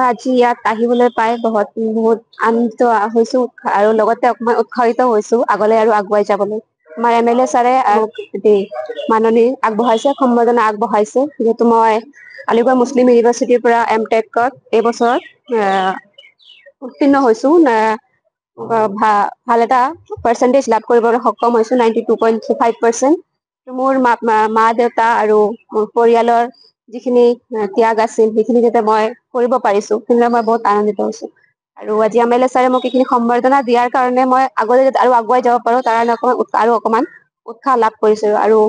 আজি ইয়াত আহিবলৈ পাই বহুত আনন্দিত হৈছো আৰু লগতে অকমান উৎসাহিত হৈছো আগলৈ আৰু আগুৱাই যাবলৈ। আমাৰ MLA ছাৰে মাননি আগবঢ়াইছে, সম্বৰ্ধনা আগবঢ়াইছে, যিহেতু মই আলিগড় মুছলিম ইউনিভাৰ্চিটিৰ পৰা MTech এইবছৰ উত্তীৰ্ণ হৈছো। ভাল এটা পাৰ্চেন্টেজ লাভ কৰিবলৈ সক্ষম হৈছো, 92.5%। মোৰ মা দেউতা আৰু মোৰ পৰিয়ালৰ যিখিনি ত্যাগ আছিল সেইখিনি যাতে মই কৰিব পাৰিছো, সেইবিলাক মই বহুত আনন্দিত হৈছো। আৰু আজি MLA ছাৰে মোক এইখিনি সম্বৰ্ধনা দিয়াৰ কাৰণে মই আগলৈ যাতে আৰু আগুৱাই যাব পাৰো তাৰ কাৰণে অকমান উৎসাহ লাভ কৰিছো। আৰু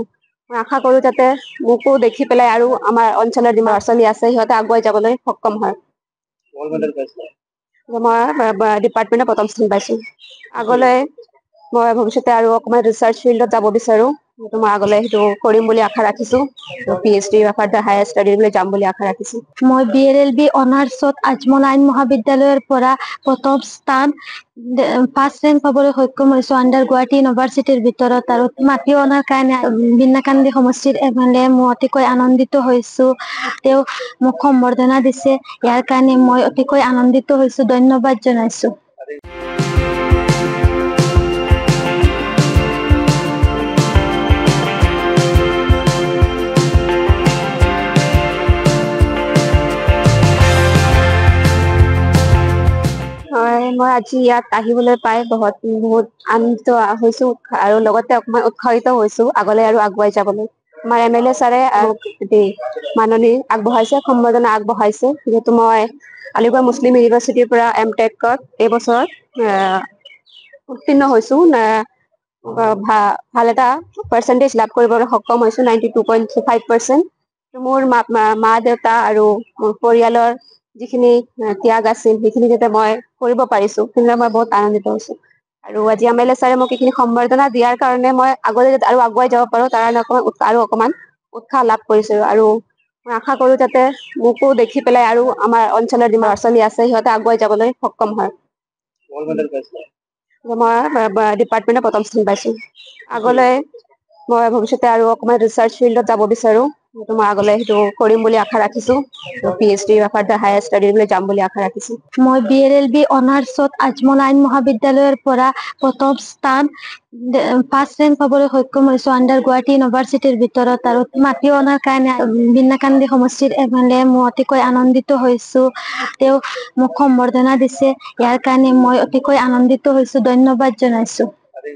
মই আশা কৰো যাতে মোকো দেখি পেলাই আৰু আমাৰ অঞ্চলৰ যি ল'ৰা ছোৱালী আছে সিহঁতে আগুৱাই যাবলৈ সক্ষম হয়। মই ডিপাৰ্টমেণ্টত প্ৰথম স্থান পাইছো। আগলৈ মই ভৱিষ্যতে আৰু অকমান ৰিচাৰ্চ ফিল্ডত যাব বিচাৰো। মই আগলৈ সেইটো কৰিম বুলি আশা ৰাখিছো। PhD বা ফাৰ্ডাৰ হায়াৰ ষ্টাডিলৈ যাম বুলি আশা ৰাখিছো। মই BLLB অনাৰ্ছত আজমল আইন মহাবিদ্যালয়ৰ পৰা প্ৰথম স্থান ফাৰ্ষ্ট ৰেংক পাবলৈ সক্ষম হৈছো আণ্ডাৰ গুৱাহাটী ইউনিভাৰ্চিটিৰ ভিতৰত। আৰু মাতি অনাৰ কাৰণে বিনাকান্দি সমষ্টিৰ MLA মই অতিকৈ আনন্দিত হৈছো। তেওঁ মোক সম্বৰ্ধনা দিছে, ইয়াৰ কাৰণে মই অতিকৈ আনন্দিত হৈছো, ধন্যবাদ জনাইছো। মই আজি ইয়াত আহিবলৈ পাই বহুত আনন্দিত হৈছো আৰু লগতে অকমান উৎসাহিত হৈছো আগলৈ আৰু আগুৱাই যাবলৈ। আমাৰ MLA ছাৰে মাননি আগবঢ়াইছে, সম্বৰ্ধনা আগবঢ়াইছে, যিহেতু মই আলিগড় মুছলিম ইউনিভাৰ্চিটিৰ পৰা MTech এইবছৰ উত্তীৰ্ণ হৈছো। ভাল এটা পাৰ্চেন্টেজ লাভ কৰিবলৈ সক্ষম হৈছো, 92.5%। মোৰ মা দেউতা আৰু মোৰ পৰিয়ালৰ যিখিনি ত্যাগ আছিল সেইখিনি যাতে মই কৰিব পাৰিছো, সেইবিলাক মই বহুত আনন্দিত হৈছো। আৰু আজি MLA ছাৰে মোক এইখিনি সম্বৰ্ধনা দিয়াৰ কাৰণে মই আগলৈ যাতে আৰু আগুৱাই যাব পাৰো তাৰ কাৰণে অকমান উৎসাহ লাভ কৰিছো। আৰু মই আশা কৰো যাতে মোকো দেখি পেলাই আৰু আমাৰ অঞ্চলৰ যি ল'ৰা ছোৱালী আছে সিহঁতে আগুৱাই যাবলৈ সক্ষম হয়। মই ডিপাৰ্টমেণ্টত প্ৰথম স্থান পাইছো। আগলৈ মই ভৱিষ্যতে আৰু অকমান ৰিচাৰ্চ ফিল্ডত যাব বিচাৰো। মই আগলৈ সেইটো কৰিম বুলি আশা ৰাখিছো। PhD বা ফাৰ্ডাৰ হায়াৰ ষ্টাডিলৈ যাম বুলি আশা ৰাখিছো। মই BLLB অনাৰ্ছত আজমল আইন মহাবিদ্যালয়ৰ পৰা প্ৰথম স্থান ফাৰ্ষ্ট ৰেংক পাবলৈ সক্ষম হৈছো আণ্ডাৰ গুৱাহাটী ইউনিভাৰ্চিটিৰ ভিতৰত। আৰু মাতি অনাৰ কাৰণে বিনাকান্দি সমষ্টিৰ MLA মই অতিকৈ আনন্দিত হৈছো। তেওঁ মোক সম্বৰ্ধনা দিছে, ইয়াৰ কাৰণে মই অতিকৈ আনন্দিত হৈছো, ধন্যবাদ জনাইছো।